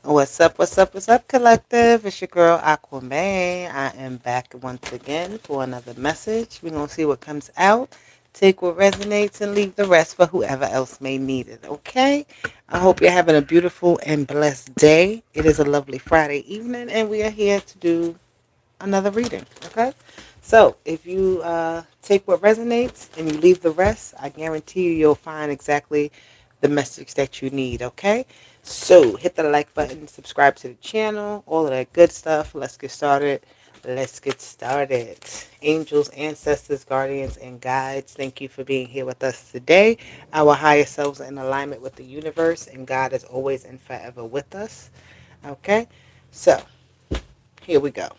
What's up, what's up, what's up, collective? It's your girl Aquaman. I am back once again for another message. We're going to see what comes out, take what resonates, and leave the rest for whoever else may need it, okay? I hope you're having a beautiful and blessed day. It is a lovely Friday evening, and we are here to do another reading, okay? So, if you take what resonates and you leave the rest, I guarantee you'll find exactly the message that you need, okay? So, hit the like button, subscribe to the channel, all of that good stuff. Let's get started. Let's get started. Angels, ancestors, guardians, and guides, thank you for being here with us today. Our higher selves are in alignment with the universe, and God is always and forever with us, okay? So, here we go.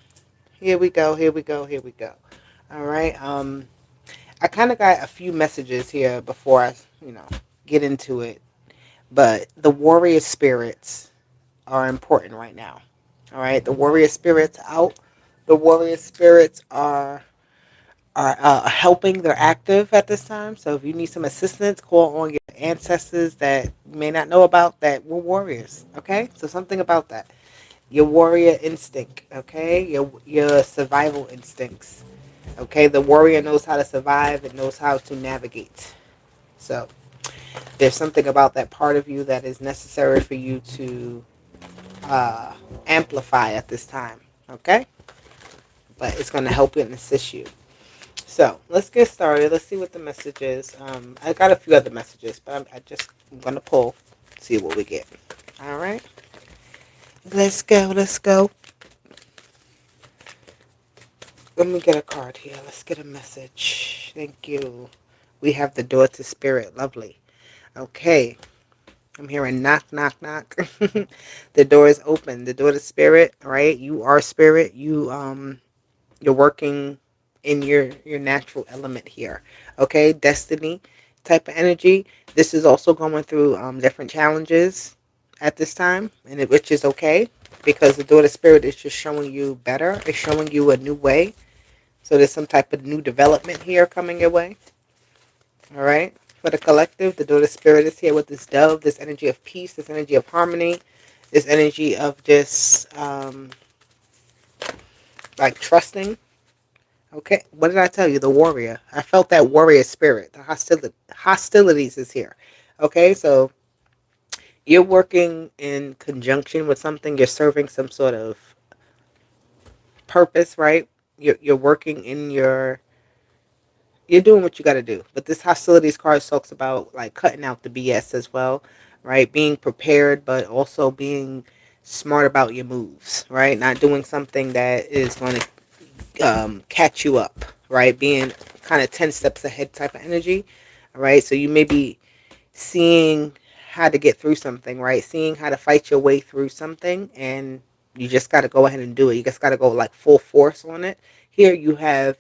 Here we go. Here we go. Here we go. All right. I kind of got a few messages here before I, get into it. But the warrior spirits are important right now. All right. The warrior spirits out. The warrior spirits are helping. They're active at this time. So if you need some assistance, call on your ancestors that you may not know about that were warriors. Okay. So something about that. Your warrior instinct. Okay. Your survival instincts. Okay, the warrior knows how to survive and knows how to navigate. So there's something about that part of you that is necessary for you to uh, amplify at this time. Okay, but it's going to help you and assist you. So let's get started. Let's see what the message is. I got a few other messages, but I'm going to pull, see what we get. All right, let's go. Let's go. Let me get a card here. Let's get a message. Thank you. We have the door to spirit. Lovely. Okay. I'm hearing knock, knock, knock. The door is open. The door to spirit, right? You are spirit. You're working in your natural element here. Okay? Destiny type of energy. This is also going through different challenges at this time, which is okay because the door to spirit is just showing you better. It's showing you a new way. So there's some type of new development here coming your way. All right. For the collective, the daughter spirit is here with this dove, this energy of peace, this energy of harmony, this energy of just like trusting. Okay. What did I tell you? The warrior. I felt that warrior spirit. The hostilities is here. Okay. So you're working in conjunction with something. You're serving some sort of purpose, right? You're working in you're doing what you got to do. But this hostilities card talks about like cutting out the BS as well, right? Being prepared, but also being smart about your moves, right? Not doing something that is going to catch you up, right? Being kind of 10 steps ahead type of energy, all right? So you may be seeing how to get through something, right? Seeing how to fight your way through something, and you just got to go ahead and do it. You just got to go like full force on it. Here you have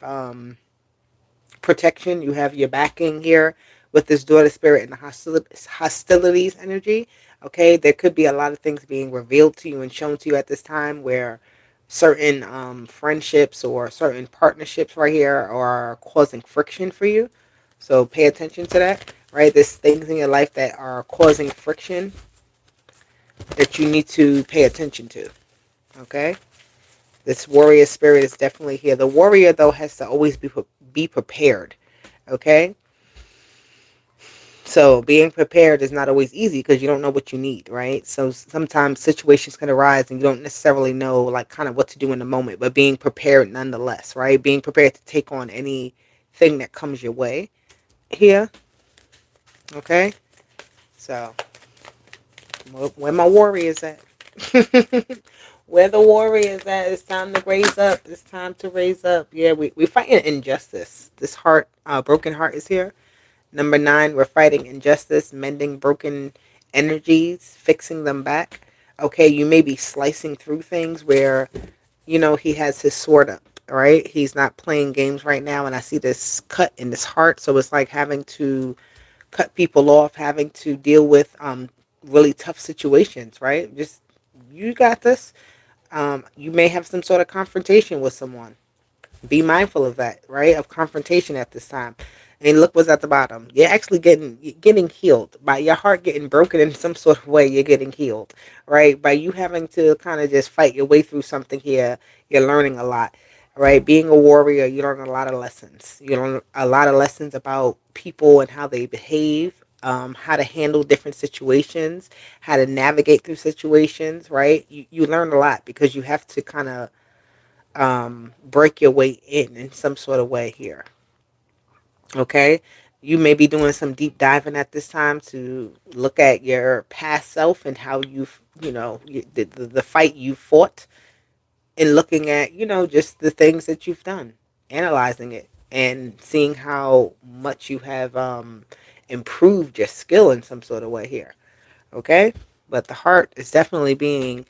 protection. You have your backing here with this daughter spirit and the hostilities energy. Okay, there could be a lot of things being revealed to you and shown to you at this time where certain friendships or certain partnerships right here are causing friction for you. So pay attention to that, right? There's things in your life that are causing friction that you need to pay attention to. Okay, this warrior spirit is definitely here. The warrior though has to always be prepared. Okay, so being prepared is not always easy because you don't know what you need, right? So sometimes situations can arise and you don't necessarily know like kind of what to do in the moment, but being prepared nonetheless, right? Being prepared to take on anything that comes your way here. Okay. So where my warriors at? Where the warriors at? It's time to raise up. It's time to raise up. Yeah, we fighting injustice. This heart, broken heart is here. Number 9, we're fighting injustice, mending broken energies, fixing them back. Okay, you may be slicing through things where, he has his sword up, right? He's not playing games right now, and I see this cut in this heart. So it's like having to cut people off, having to deal with really tough situations, right? Just, you got this. You may have some sort of confrontation with someone. Be mindful of that, right? Of confrontation at this time. And look what's at the bottom. You're actually getting healed by your heart getting broken in some sort of way. You're getting healed, right? By you having to kind of just fight your way through something here, you're learning a lot, right? Being a warrior, you learn a lot of lessons. You learn a lot of lessons about people and how they behave, how to handle different situations, how to navigate through situations, right? You learn a lot because you have to kind of break your way in some sort of way here. Okay. You may be doing some deep diving at this time to look at your past self and how you've, the fight you fought, and looking at, just the things that you've done, analyzing it and seeing how much you have improved your skill in some sort of way here. Okay. But the heart is definitely being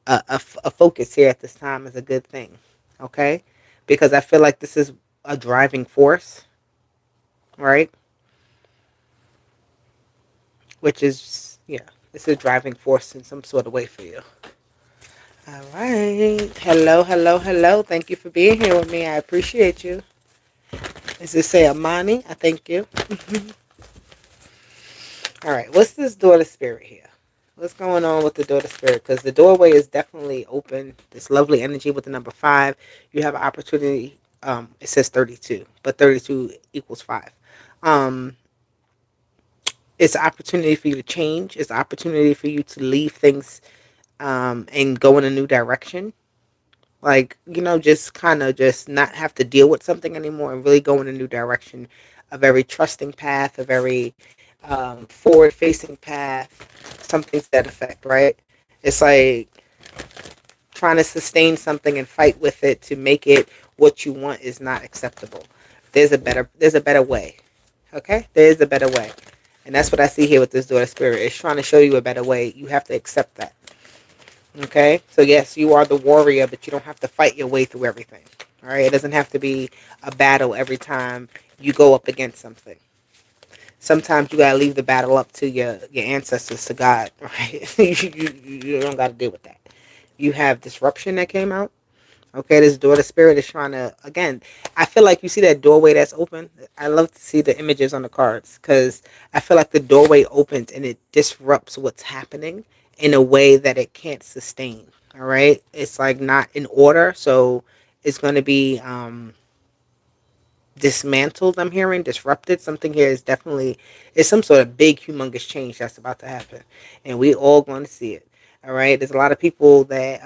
a focus here at this time is a good thing. Okay. Because I feel like this is a driving force, right? Which is, yeah, it's a driving force in some sort of way for you. All right. Hello, hello, hello. Thank you for being here with me. I appreciate you. Is this say Amani? I thank you. All right. What's this daughter spirit here? What's going on with the daughter spirit? Because the doorway is definitely open. This lovely energy with the number 5. You have an opportunity. It says 32, but 32 equals 5. Um, it's an opportunity for you to change. It's an opportunity for you to leave things and go in a new direction. Like, just kind of just not have to deal with something anymore and really go in a new direction. A very trusting path, a very forward facing path, something to that effect, right? It's like trying to sustain something and fight with it to make it what you want is not acceptable. There's a better way. Okay? There is a better way. And that's what I see here with this daughter spirit. It's trying to show you a better way. You have to accept that. Okay, so yes, you are the warrior, but you don't have to fight your way through everything. All right, it doesn't have to be a battle every time you go up against something. Sometimes you gotta leave the battle up to your ancestors, to God. Right, you don't gotta deal with that. You have disruption that came out. Okay, this daughter spirit is trying to, again, I feel like you see that doorway that's open. I love to see the images on the cards because I feel like the doorway opens and it disrupts what's happening in a way that it can't sustain. All right, it's like not in order, so it's going to be dismantled. I'm hearing disrupted. Something here is definitely, it's some sort of big humongous change that's about to happen, and we all going to see it. All right, there's a lot of people that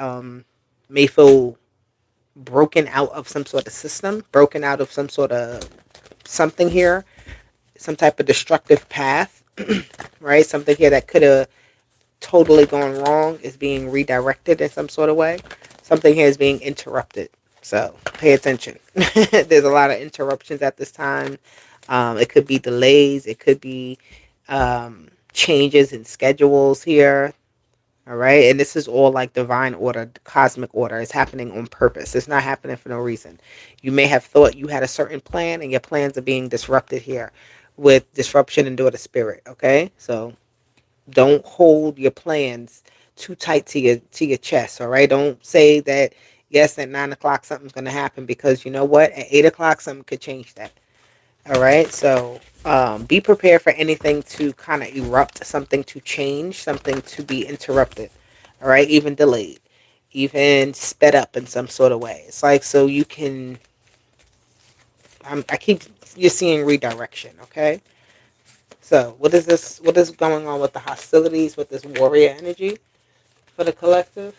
may feel broken out of some sort of system, broken out of some sort of something here, some type of destructive path, right? Something here that could have totally gone wrong is being redirected in some sort of way. Something here is being interrupted. So pay attention. There's a lot of interruptions at this time. It could be delays. It could be changes in schedules here. All right. And this is all like divine order, cosmic order. It's happening on purpose. It's not happening for no reason. You may have thought you had a certain plan and your plans are being disrupted here with disruption and daughter spirit. Okay. So don't hold your plans too tight to your chest. All right. Don't say that, yes, at 9 o'clock something's going to happen, because you know what? At 8 o'clock something could change that. All right, so be prepared for anything to kind of erupt, something to change, something to be interrupted. All right, even delayed, even sped up in some sort of way. It's like so you can. I keep you're seeing redirection. Okay, so what is this? What is going on with the hostilities with this warrior energy for the collective?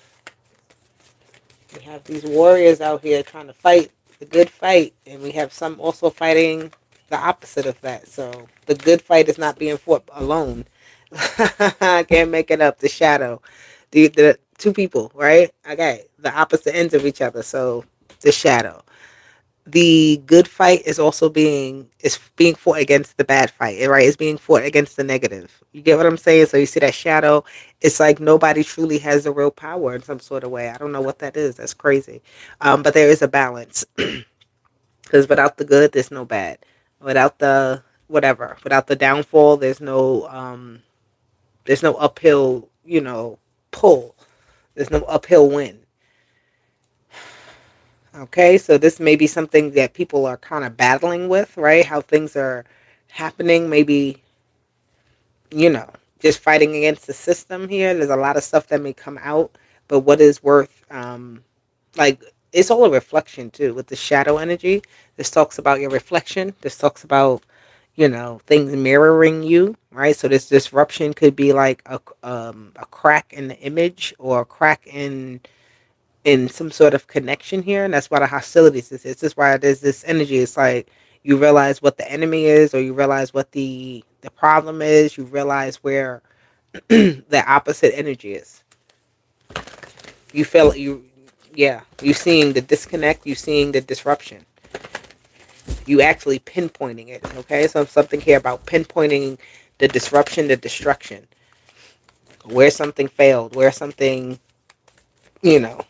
We have these warriors out here trying to fight the good fight, and we have some also fighting the opposite of that. So the good fight is not being fought alone. I can't make it up. The shadow, the two people, right? Okay, the opposite ends of each other. So the shadow. The good fight is being fought against the bad fight, right? It's being fought against the negative. You get what I'm saying? So you see that shadow. It's like nobody truly has the real power in some sort of way. I don't know what that is. That's crazy. But there is a balance, because without the good, there's no bad. Without the whatever, without the downfall, there's no uphill, pull. There's no uphill win. Okay, so this may be something that people are kind of battling with, right? How things are. happening, maybe, you know, just fighting against the system here. There's a lot of stuff that may come out, but what is worth, like, it's all a reflection too with the shadow energy. This talks about your reflection. This talks about, you know, things mirroring you, right? So this disruption could be like a crack in the image or a crack in some sort of connection here, and that's why the hostilities is. It's just why there's this energy. It's like you realize what the enemy is, or you realize what the problem is. You realize where the opposite energy is. You feel you, yeah. You seeing the disconnect. You seeing the disruption. You actually pinpointing it. Okay, so something here about pinpointing the disruption, the destruction, where something failed, where something, you know,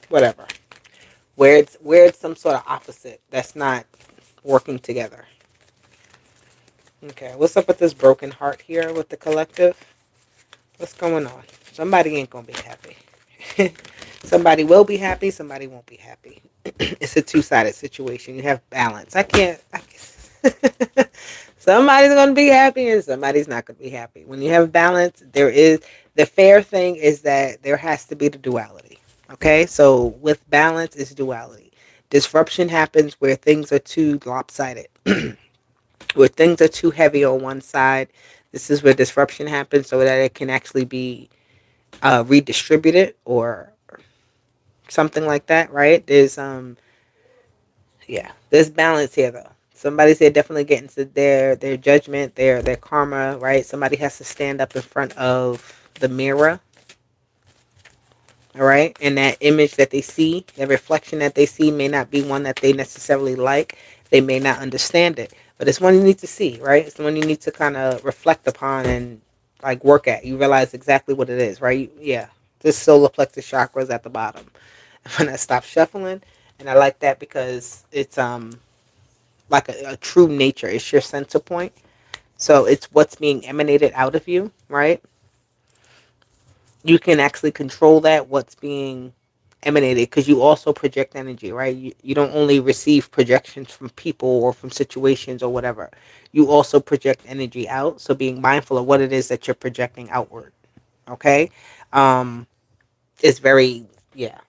whatever, where it's some sort of opposite that's not working together. Okay, what's up with this broken heart here with the collective? What's going on? Somebody ain't gonna be happy. Somebody will be happy, somebody won't be happy. It's a two-sided situation. You have balance. Somebody's gonna be happy and somebody's not gonna be happy. When you have balance, there is the fair thing is that there has to be the duality. Okay, so with balance is duality. Disruption happens where things are too lopsided. Where things are too heavy on one side, this is where disruption happens so that it can actually be redistributed or something like that, right? There's balance here though. Somebody said definitely getting to their judgment, their karma, right? Somebody has to stand up in front of the mirror, all right? And that image that they see, the reflection that they see may not be one that they necessarily like. They may not understand it, but it's one you need to see, right? It's the one you need to kind of reflect upon and like work at. You realize exactly what it is, right? Yeah, this solar plexus chakra is at the bottom. When I stop shuffling, and I like that because it's like a true nature. It's your center point, so it's what's being emanated out of you, right? You can actually control that what's being emanated because you also project energy, right? You don't only receive projections from people or from situations or whatever. You also project energy out, so being mindful of what it is that you're projecting outward, okay? um is very, yeah,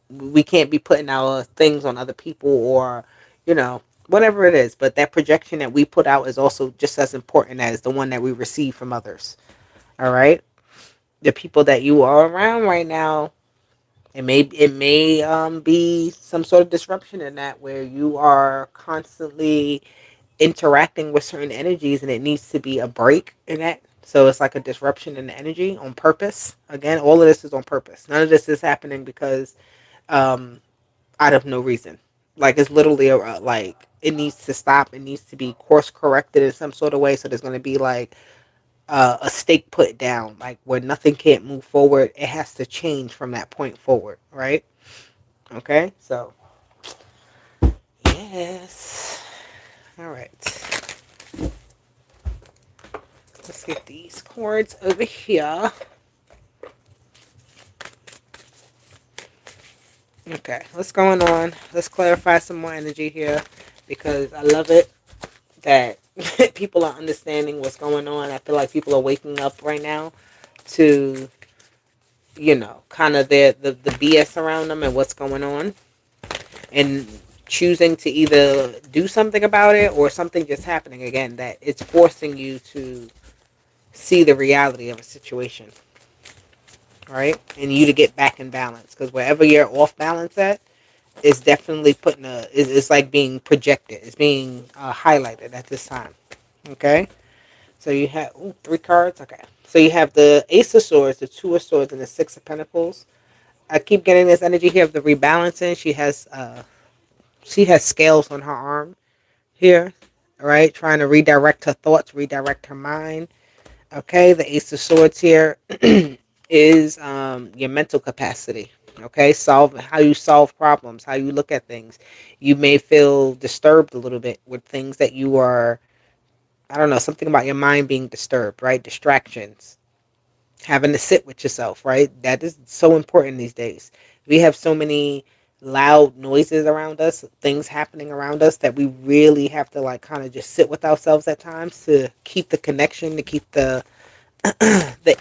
we can't be putting our things on other people or, you know, whatever it is, but that projection that we put out is also just as important as the one that we receive from others. All right, the people that you are around right now, it may be some sort of disruption in that where you are constantly interacting with certain energies and it needs to be a break in that. So it's like a disruption in the energy on purpose. Again, all of this is on purpose. None of this is happening because um out of no reason. Like it's literally like it needs to stop. It needs to be course corrected in some sort of way. So there's going to be like a stake put down, like where nothing can't move forward. It has to change from that point forward, right? Okay, so yes. All right. Let's get these cords over here. Okay, what's going on? Let's clarify some more energy here because I love it that people are understanding what's going on. I feel like people are waking up right now to, you know, kind of the BS around them and what's going on and choosing to either do something about it or something just happening again that it's forcing you to see the reality of a situation, right? And you to get back in balance because wherever you're off balance at is definitely putting it's like being projected. It's being highlighted at this time. Okay. So you have three cards. Okay. So you have the Ace of Swords, the Two of Swords, and the Six of Pentacles. I keep getting this energy here of the rebalancing. She has scales on her arm here, right? Trying to redirect her thoughts, redirect her mind. Okay, the Ace of Swords here is your mental capacity. Okay, solve how you solve problems, how you look at things. You may feel disturbed a little bit with things that you are, I don't know, something about your mind being disturbed, right? Distractions, having to sit with yourself, right? That is so important these days. We have so many. loud noises around us, things happening around us that we really have to like kind of just sit with ourselves at times to keep the connection, to keep the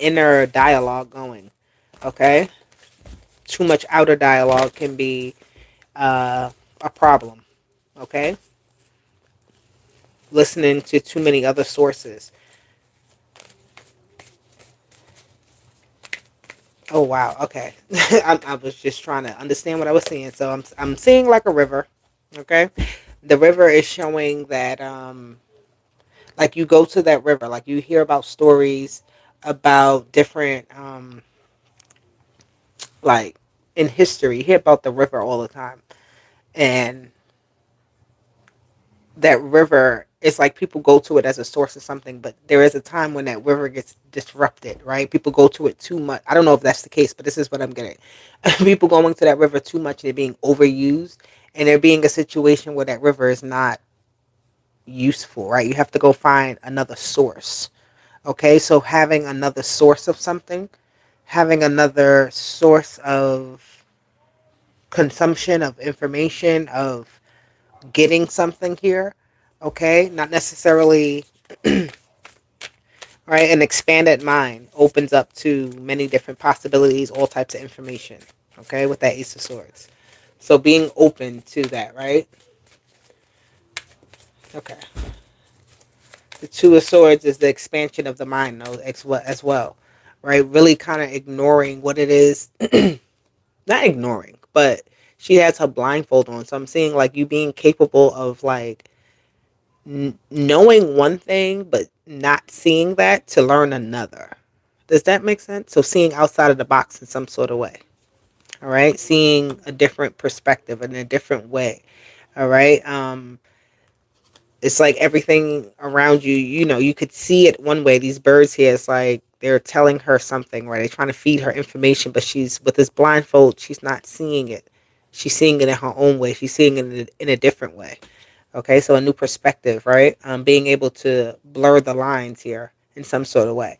inner dialogue going. Okay, too much outer dialogue can be a problem. Okay, listening to too many other sources. Oh wow. Okay, I was just trying to understand what I was seeing. So I'm seeing like a river. Okay, the river is showing that like you go to that river, like you hear about stories about different like in history, you hear about the river all the time, and that river it's like people go to it as a source of something, but there is a time when that river gets disrupted, right? People go to it too much. I don't know if that's the case, but this is what I'm getting. People going to that river too much, they're being overused, and there being a situation where that river is not useful, right? You have to go find another source. Okay, so having another source of something, having another source of consumption of information, of getting something here, okay, not necessarily, right? An expanded mind opens up to many different possibilities, all types of information, okay, with that Ace of Swords. So being open to that, right? Okay. The Two of Swords is the expansion of the mind, though, as well, right? Really kind of ignoring what it is, not ignoring, but she has her blindfold on. So I'm seeing like you being capable of like knowing one thing, but not seeing that to learn another. Does that make sense? So seeing outside of the box in some sort of way. All right. Seeing a different perspective in a different way. All right. It's like everything around you, you know, you could see it one way. These birds here, it's like they're telling her something, right? They're trying to feed her information, but she's with this blindfold, she's not seeing it. She's seeing it in her own way. She's seeing it in a different way. Okay, so a new perspective, right? Being able to blur the lines here in some sort of way.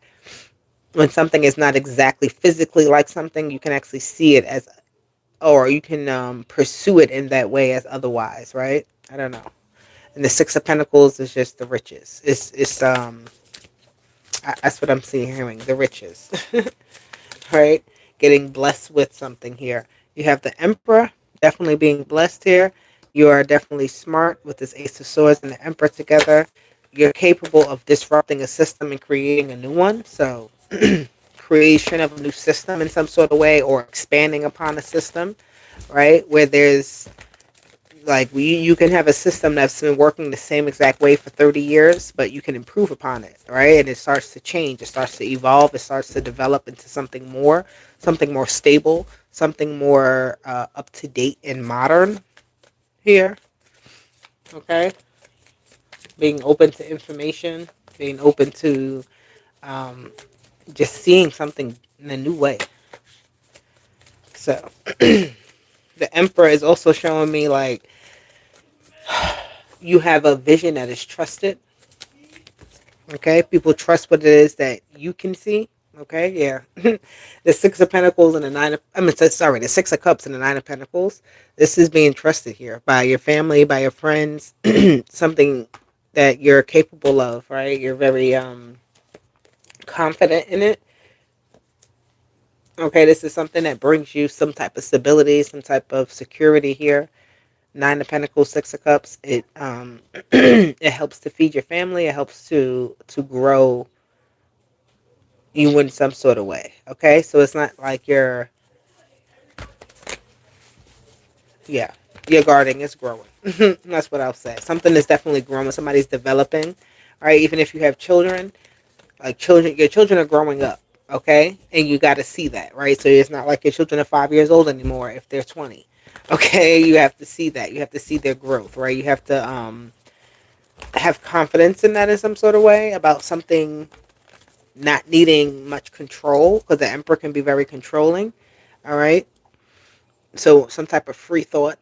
When something is not exactly physically like something, you can actually see it as, or you can pursue it in that way as otherwise, right? I don't know. And the Six of Pentacles is just the riches. That's what I'm seeing, hearing the riches, right? Getting blessed with something here. You have the Emperor definitely being blessed here. You are definitely smart with this Ace of Swords and the Emperor together. You're capable of disrupting a system and creating a new one. So, creation of a new system in some sort of way, or expanding upon a system, right? Where there's like you can have a system that's been working the same exact way for 30 years, but you can improve upon it, right? And it starts to change, it starts to evolve, it starts to develop into something more stable, something more up to date and modern here. Okay, being open to information, being open to um, just seeing something in a new way. So the Emperor is also showing me like you have a vision that is trusted. Okay, people trust what it is that you can see. Okay, yeah. The Six of Pentacles and the Nine of, I mean, sorry, the Six of Cups and the Nine of Pentacles. This is being trusted here by your family, by your friends, something that you're capable of, right? You're very confident in it. Okay, this is something that brings you some type of stability, some type of security here. Nine of Pentacles, Six of Cups. It it helps to feed your family. It helps to grow you in some sort of way. Okay, so it's not like you're, yeah, your garden is growing. That's what I'll say. Something is definitely growing. Somebody's developing. All right, even if you have children, like children, your children are growing up. Okay, and you got to see that, right? So it's not like your children are 5 years old anymore if they're 20. Okay, you have to see that. You have to see their growth, right? You have to have confidence in that in some sort of way about something not needing much control, because the Emperor can be very controlling. All right, so some type of free thought,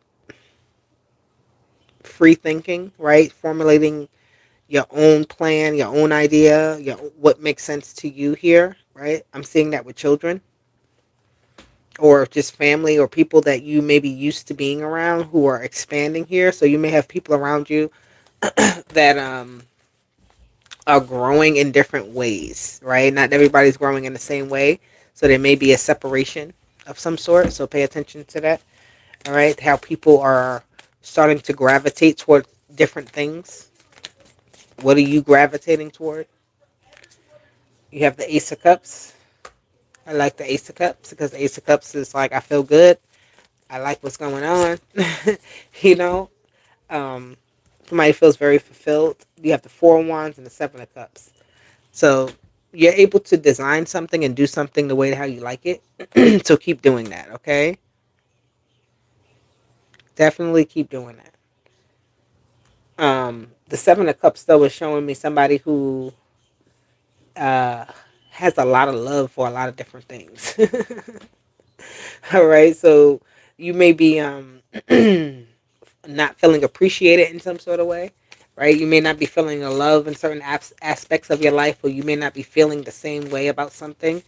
free thinking, right? Formulating your own plan, your own idea, what makes sense to you here, right? I'm seeing that with children. or just family or people that you may be used to being around who are expanding here. So you may have people around you that are growing in different ways, right? Not everybody's growing in the same way. So there may be a separation of some sort. So pay attention to that. All right. How people are starting to gravitate toward different things. What are you gravitating toward? You have the Ace of Cups. I like the Ace of Cups because the Ace of Cups is like, I feel good. I like what's going on. you know, um, somebody feels very fulfilled. You have the Four of Wands and the Seven of Cups. So you're able to design something and do something the way how you like it. So keep doing that, okay? Definitely keep doing that. The Seven of Cups though is showing me somebody who uh has a lot of love for a lot of different things. All right, so you may be not feeling appreciated in some sort of way, right? You may not be feeling the love in certain aspects of your life, or you may not be feeling the same way about something.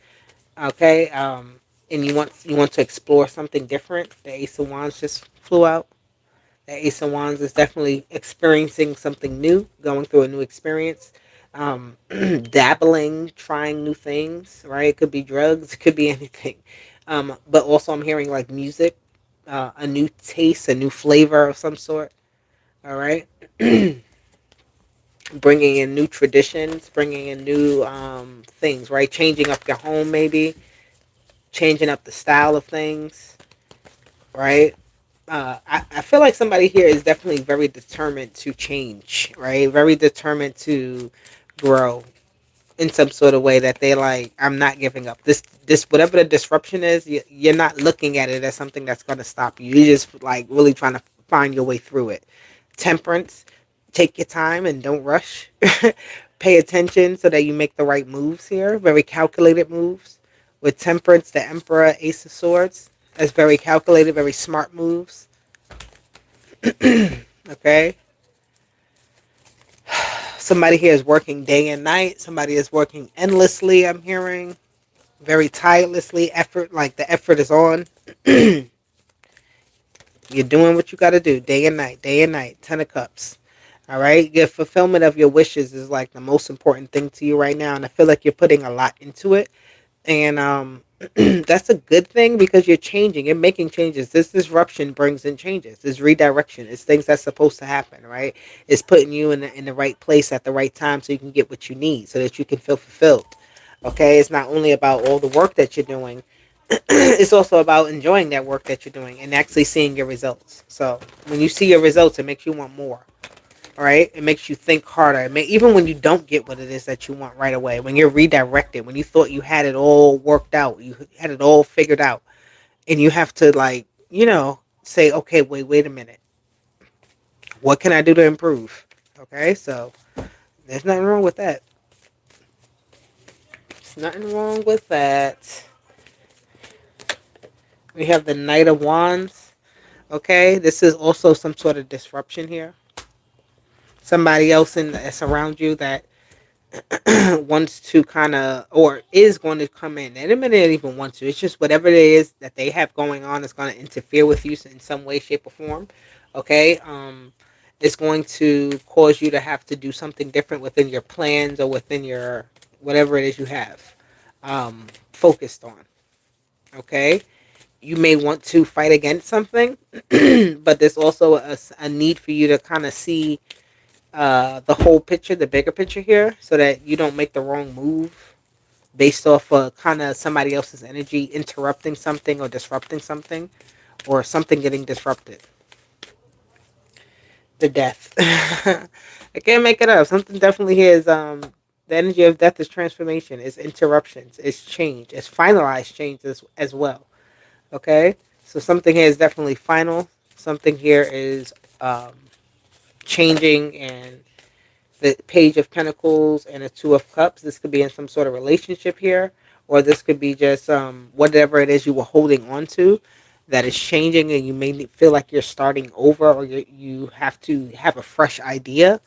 Okay, and you want to explore something different. The Ace of Wands just flew out. The Ace of Wands is definitely experiencing something new, going through a new experience, dabbling, trying new things. Right? It could be drugs, it could be anything. But also, I'm hearing like music, a new taste, a new flavor of some sort. All right, bringing in new traditions, bringing in new things. Right, changing up your home, maybe changing up the style of things. Right, I feel like somebody here is definitely very determined to change, right? Very determined to grow in some sort of way that they like, I'm not giving up. This whatever the disruption is, you're not looking at it as something that's going to stop you. You're just like really trying to find your way through it. Temperance, take your time and don't rush. Pay attention so that you make the right moves here. Very calculated moves. With temperance, the Emperor, Ace of Swords. That's very calculated, very smart moves. Okay. Somebody here is working day and night. Somebody is working endlessly, I'm hearing. Very tirelessly. Effort, like the effort is on. You're doing what you got to do day and night, day and night. Ten of Cups. All right. Your fulfillment of your wishes is like the most important thing to you right now. And I feel like you're putting a lot into it. And that's a good thing because you're changing, you're making changes. This disruption brings in changes. This redirection. It's things that's supposed to happen, right? It's putting you in the right place at the right time so you can get what you need, so that you can feel fulfilled. Okay, it's not only about all the work that you're doing, it's also about enjoying that work that you're doing and actually seeing your results. So when you see your results, it makes you want more. All right, it makes you think harder. Even when you don't get what it is that you want right away, when you're redirected, when you thought you had it all worked out, you had it all figured out, and you have to like, say, okay, wait a minute, what can I do to improve? Okay, so there's nothing wrong with that. There's nothing wrong with that. We have the Knight of Wands. Okay, this is also some sort of disruption here. Somebody else that's around you that wants to kind of, or is going to come in, and it may not even want to. It's just whatever it is that they have going on is going to interfere with you in some way, shape, or form. Okay, it's going to cause you to have to do something different within your plans or within your whatever it is you have focused on. Okay, you may want to fight against something, but there's also a need for you to kind of see the whole picture, the bigger picture here, so that you don't make the wrong move based off of kind of somebody else's energy interrupting something or disrupting something or something getting disrupted. The death. I can't make it up. Something definitely here is the energy of death is transformation, it's interruptions, it's change, it's finalized change as well. Okay? So something here is definitely final. Something here is um, changing, and the Page of Pentacles and a Two of Cups. This could be in some sort of relationship here, or this could be just whatever it is you were holding on to that is changing, and you may feel like you're starting over, or you have to have a fresh idea,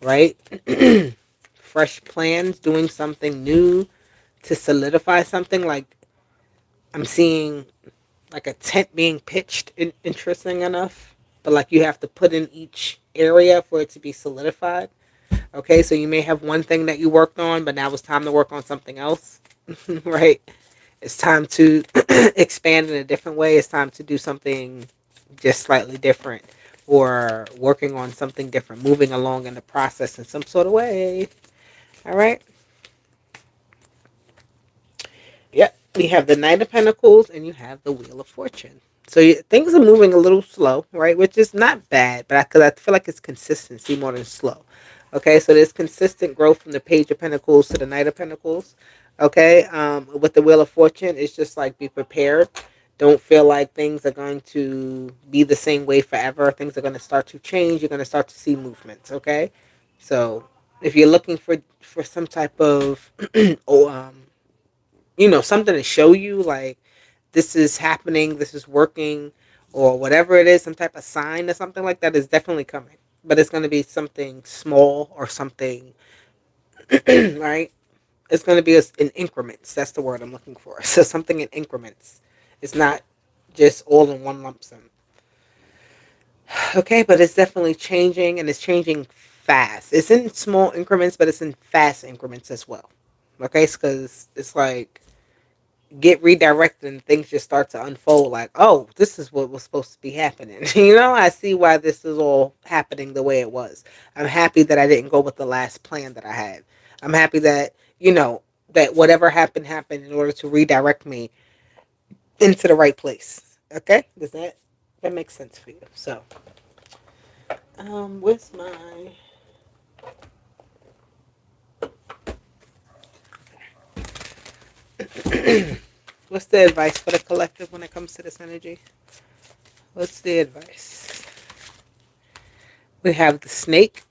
right? Fresh plans, doing something new to solidify something. Like I'm seeing like a tent being pitched, interesting enough, but like you have to put in each area for it to be solidified. Okay, so you may have one thing that you worked on, but now it's time to work on something else. Right? It's time to expand in a different way. It's time to do something just slightly different, or working on something different, moving along in the process in some sort of way. All right. Yep. You have the Knight of Pentacles and you have the Wheel of Fortune. So things are moving a little slow, right? Which is not bad, but because I feel like it's consistency more than slow. Okay, so there's consistent growth from the Page of Pentacles to the Knight of Pentacles. Okay, with the Wheel of Fortune, it's just like be prepared. Don't feel like things are going to be the same way forever. Things are going to start to change. You're going to start to see movements. Okay, so if you're looking for some type of oh, something to show you like this is happening, this is working, or whatever it is, some type of sign or something like that is definitely coming. But it's going to be something small or something, right? It's going to be in increments. That's the word I'm looking for. So something in increments. It's not just all in one lump sum. Okay, but it's definitely changing, and it's changing fast. It's in small increments, but it's in fast increments as well. Okay, because it's like get redirected and things just start to unfold like, oh, this is what was supposed to be happening. I see why this is all happening the way it was. I'm happy that I didn't go with the last plan that I had. I'm happy that, that whatever happened in order to redirect me into the right place. Okay? Does that makes sense for you? So, where's my what's the advice for the collective when it comes to this energy? What's the advice? We have the snake.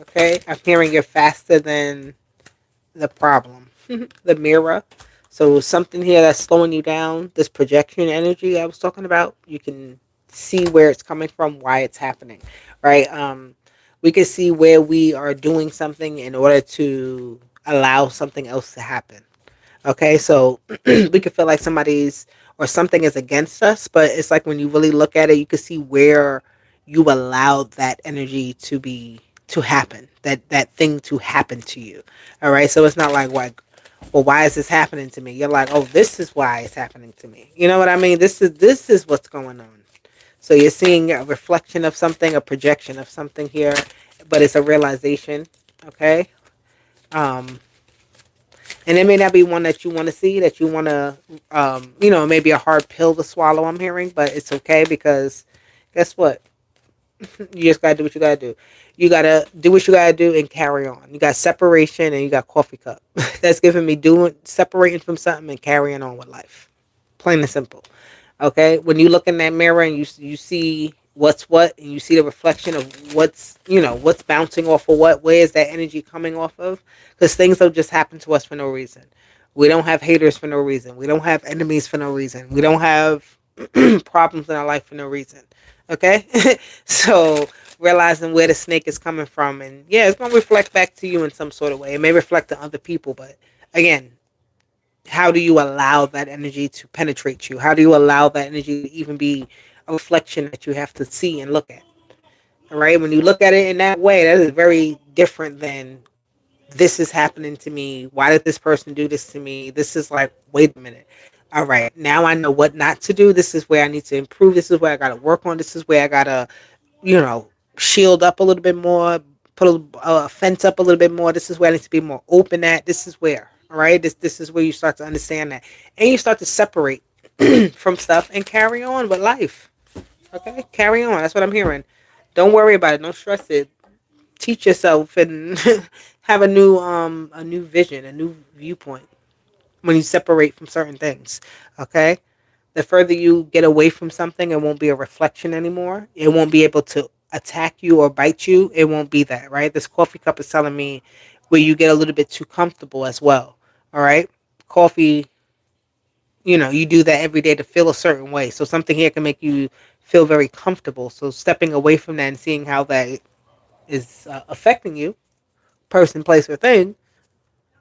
Okay, I'm hearing you're faster than the problem. The mirror. So something here that's slowing you down. This projection energy I was talking about. You can see where it's coming from, why it's happening, right? We can see where we are doing something in order to allow something else to happen. Okay, so we could feel like somebody's or something is against us, but it's like when you really look at it, you can see where you allowed that energy to happen, that thing to happen to you. All right, so it's not like, well, why is this happening to me? You're like, oh, this is why it's happening to me. You know what I mean? This is what's going on. So you're seeing a reflection of something, a projection of something here, but it's a realization. Okay. Um, and it may not be one that you want to see, that you want to, maybe a hard pill to swallow. I'm hearing, but it's okay because, guess what? You just gotta do what you gotta do. You gotta do what you gotta do and carry on. You got separation and you got coffee cup. That's giving me doing separating from something and carrying on with life. Plain and simple. Okay, when you look in that mirror and you see what's what, and you see the reflection of what's bouncing off of what, where is that energy coming off of? Because things don't just happen to us for no reason. We don't have haters for no reason. We don't have enemies for no reason. We don't have problems in our life for no reason. Okay, so realizing where the snake is coming from, and yeah, it's gonna reflect back to you in some sort of way. It may reflect to other people, but again, how do you allow that energy to penetrate you? How do you allow that energy to even be a reflection that you have to see and look at? All right. When you look at it in that way, that is very different than this is happening to me. Why did this person do this to me? This is like, wait a minute. All right. Now I know what not to do. This is where I need to improve. This is where I got to work on. This is where I got to, you know, shield up a little bit more, put a fence up a little bit more. This is where I need to be more open at. This is where, all right? This is where you start to understand that. And you start to separate from stuff and carry on with life. Okay? Carry on. That's what I'm hearing. Don't worry about it. Don't stress it. Teach yourself and have a new vision, a new viewpoint when you separate from certain things. Okay? The further you get away from something, it won't be a reflection anymore. It won't be able to attack you or bite you. It won't be that, right? This coffee cup is telling me where you get a little bit too comfortable as well. All right? Coffee, you do that every day to feel a certain way. So something here can make you feel very comfortable. So stepping away from that and seeing how that is affecting you, person, place, or thing.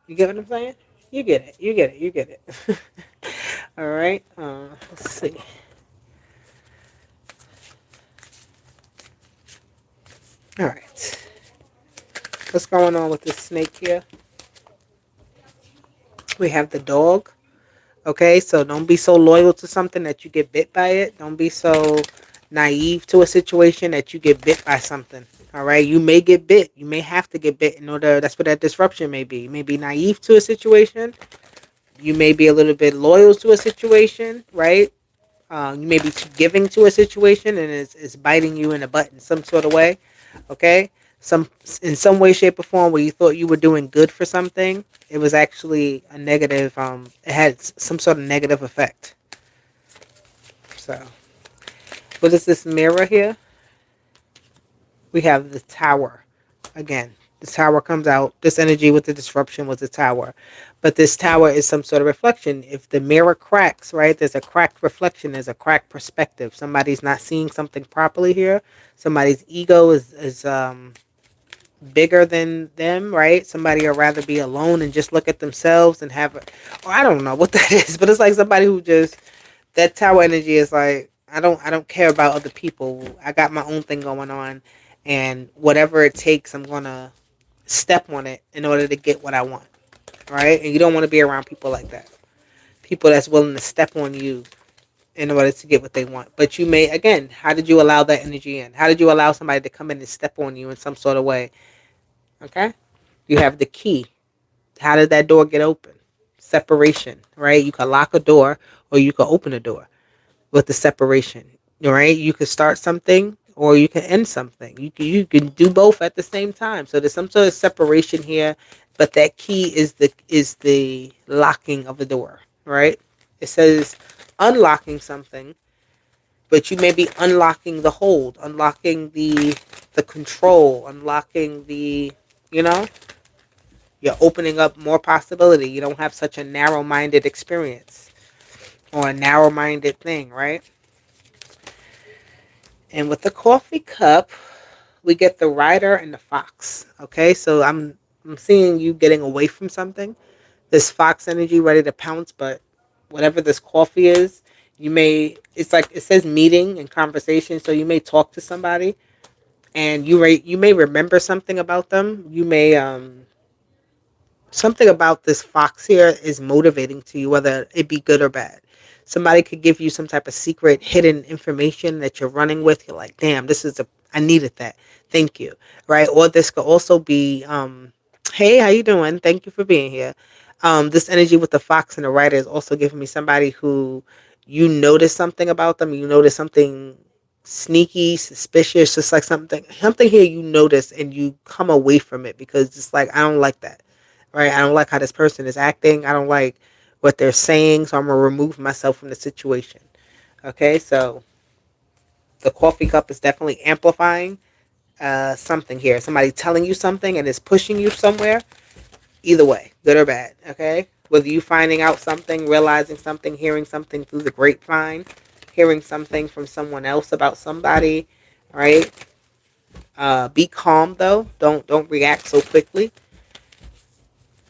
You get what I'm saying? You get it. You get it. You get it. All right. Let's see. All right. What's going on with this snake here? We have the dog. Okay, so don't be so loyal to something that you get bit by it. Don't be so naive to a situation that you get bit by something. All right, you may get bit. You may have to get bit in order. That's what that disruption may be. You may be naive to a situation. You may be a little bit loyal to a situation, right? You may be too giving to a situation, and it's biting you in the butt in some sort of way. Okay, some in some way, shape, or form where you thought you were doing good for something, it was actually a negative. It had some sort of negative effect. So, what is this mirror here? We have the tower again. The tower comes out. This energy with the disruption was the tower, but this tower is some sort of reflection. If the mirror cracks, right, there's a cracked reflection. There's a cracked perspective. Somebody's not seeing something properly here. Somebody's ego is bigger than them, right? Somebody would rather be alone and just look at themselves and have, or I don't know what that is, but it's like somebody who just that tower energy is like I don't care about other people. I got my own thing going on, and whatever it takes, I'm gonna step on it in order to get what I want, right? And you don't want to be around people like that. People that's willing to step on you in order to get what they want. But you may again, how did you allow that energy in? How did you allow somebody to come in and step on you in some sort of way? Okay, you have the key. How did that door get open? Separation, right? You can lock a door or you can open a door with the separation, right? You can start something or you can end something. You can do both at the same time. So there's some sort of separation here, but that key is the locking of the door, right? It says unlocking something, but you may be unlocking the hold, unlocking the control, unlocking the you know you're opening up more possibility. You don't have such a narrow-minded experience or a narrow-minded thing, right? And with the coffee cup, we get the rider and the fox. Okay, so I'm seeing you getting away from something. This fox energy ready to pounce, but whatever this coffee is, you may it's like it says meeting and conversation, so you may talk to somebody and you may remember something about them. You may something about this fox here is motivating to you, whether it be good or bad. Somebody could give you some type of secret hidden information that you're running with. You're like, damn, I needed that. Thank you. Right. Or this could also be, hey, how you doing? Thank you for being here. This energy with the fox and the rider is also giving me somebody who you notice something about them. You notice something sneaky, suspicious, just like something here you notice and you come away from it because it's like, I don't like that, right? I don't like how this person is acting. I don't like what they're saying, so I'm gonna remove myself from the situation. Okay, so the coffee cup is definitely amplifying something here. Somebody telling you something and is pushing you somewhere. Either way, good or bad. Okay, whether you finding out something, realizing something, hearing something through the grapevine, hearing something from someone else about somebody, right? Be calm though. Don't react so quickly.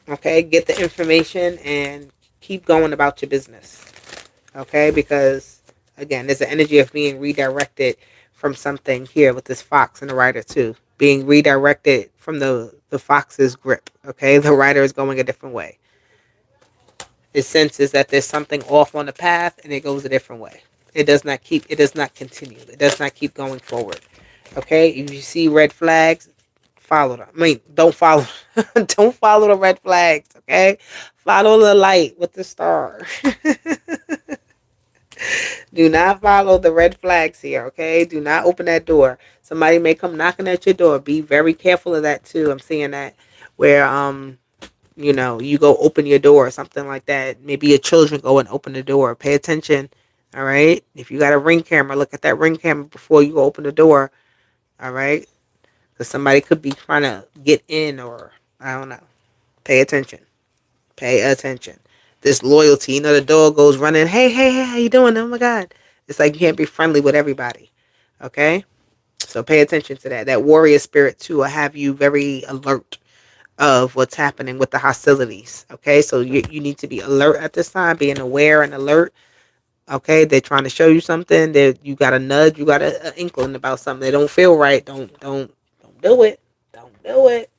Okay, get the information and keep going about your business. Okay, because again, there's an energy of being redirected from something here with this fox and the rider too. Being redirected from the fox's grip. Okay, the rider is going a different way. It senses that there's something off on the path and it goes a different way. It does not continue. It does not keep going forward. Okay? If you see red flags, follow them. I mean, don't follow don't follow the red flags, okay? Follow the light with the star. Do not follow the red flags here, okay? Do not open that door. Somebody may come knocking at your door. Be very careful of that too. I'm seeing that where you go open your door or something like that. Maybe your children go and open the door. Pay attention. All right. If you got a ring camera, look at that ring camera before you open the door. All right. Because somebody could be trying to get in or I don't know. Pay attention. Pay attention. This loyalty, the dog goes running. Hey, hey, hey, how you doing? Oh my God. It's like you can't be friendly with everybody. Okay. So pay attention to that. That warrior spirit too will have you very alert of what's happening with the hostilities. Okay, so you need to be alert at this time, being aware and alert. Okay, they're trying to show you something. That you got a nudge, you got an inkling about something. They don't feel right. Don't do it. Don't do it.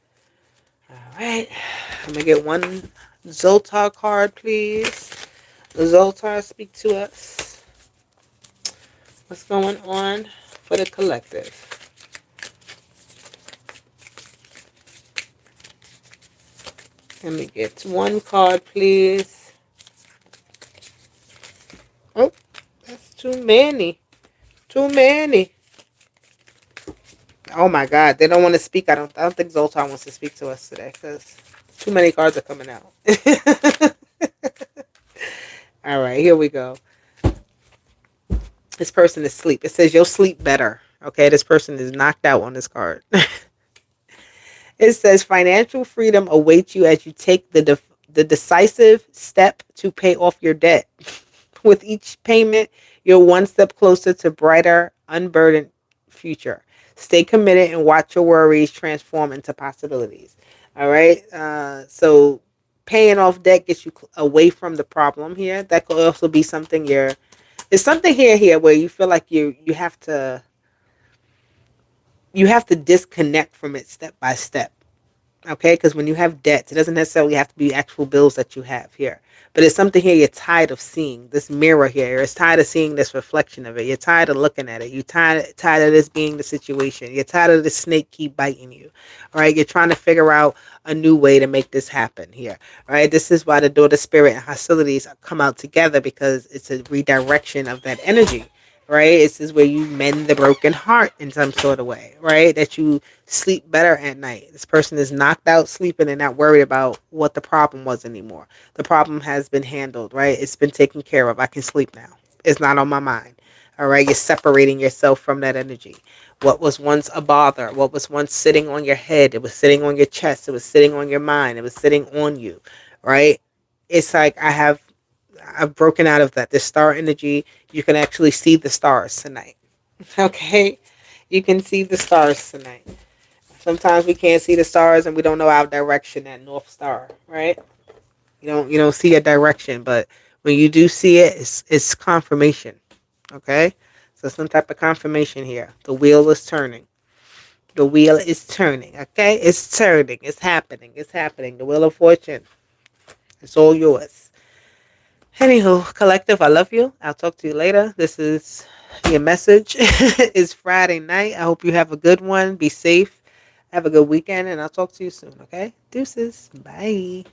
All right, I'm gonna get one Zoltar card, please. Zoltar, speak to us. What's going on for the collective? Let me get one card, please. Oh, that's too many. Too many. Oh my God, they don't want to speak. I don't think Zoltar wants to speak to us today because too many cards are coming out. All right, here we go. This person is asleep. It says you'll sleep better. Okay, this person is knocked out on this card. It says financial freedom awaits you as you take the decisive step to pay off your debt. With each payment, you're one step closer to brighter, unburdened future. Stay committed and watch your worries transform into possibilities. All right. So paying off debt gets you away from the problem here. That could also be something you're. It's something here where you feel like you have to disconnect from it step by step. Okay, because when you have debts, it doesn't necessarily have to be actual bills that you have here, but it's something here you're tired of seeing. This mirror here, you're tired of seeing this reflection of it. You're tired of looking at it. You're tired of this being the situation. You're tired of the snake keep biting you. All right, you're trying to figure out a new way to make this happen here. All right, this is why the daughter spirit and hostilities come out together, because it's a redirection of that energy. Right, this is where you mend the broken heart in some sort of way, right? That you sleep better at night. This person is knocked out sleeping and not worried about what the problem was anymore. The problem has been handled, right? It's been taken care of. I can sleep now. It's not on my mind. All right, you're separating yourself from that energy. What was once a bother, what was once sitting on your head, it was sitting on your chest, it was sitting on your mind, it was sitting on you, right? It's like I've broken out of that. This star energy, you can actually see the stars tonight. Okay? You can see the stars tonight. Sometimes we can't see the stars and we don't know our direction, that North Star, right? You don't see a direction, but when you do see it, it's confirmation. Okay? So some type of confirmation here. The wheel is turning. The wheel is turning. Okay? It's turning. It's happening. It's happening. The wheel of fortune. It's all yours. Anywho, collective, I love you. I'll talk to you later. This is your message. It's Friday night. I hope you have a good one. Be safe. Have a good weekend, and I'll talk to you soon, okay? Deuces. Bye.